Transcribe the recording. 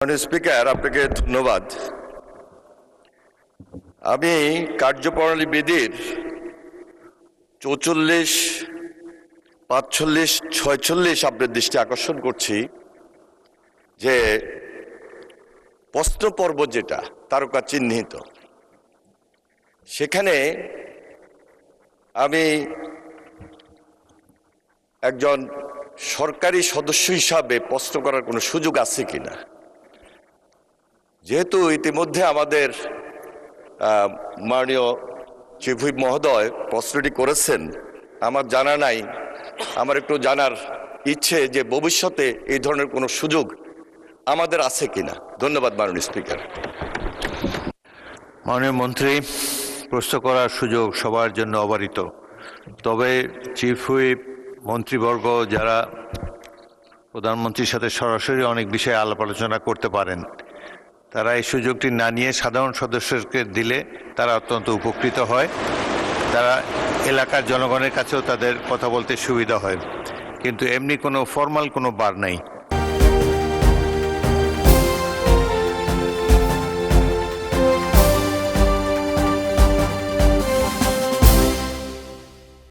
মাননীয় স্পিকার, আপনাকে ধন্যবাদ। আমি কার্যপ্রণালী বিধির ৪৪, ৪৫, ৪৬ আপনার দৃষ্টি আকর্ষণ করছি যে প্রশ্ন পর্ব যেটা তারকা চিহ্নিত, সেখানে আমি একজন সরকারি সদস্য হিসাবে প্রশ্ন করার কোনো সুযোগ আছে কিনা, যেহেতু ইতিমধ্যে আমাদের মাননীয় চিফ হুইপ মহোদয় প্রশ্নটি করেছেন। আমার জানা নাই, আমার একটু জানার ইচ্ছে যে ভবিষ্যতে এই ধরনের কোনো সুযোগ আমাদের আছে কিনা। ধন্যবাদ মাননীয় স্পিকার। মাননীয় মন্ত্রী, প্রশ্ন করার সুযোগ সবার জন্য অবারিত, তবে চিফ হুইপ, মন্ত্রীবর্গ যারা প্রধানমন্ত্রীর সাথে সরাসরি অনেক বিষয়ে আলাপ আলোচনা করতে পারেন, তারা এই সুযোগটি না নিয়ে সাধারণ সদস্যকে দিলে তারা অত্যন্ত উপকৃত হয়। তারা এলাকার জনগণের কাছেও তাদের কথা বলতে সুবিধা হয়, কিন্তু এমনি কোনো ফর্মাল কোনো বার নাই।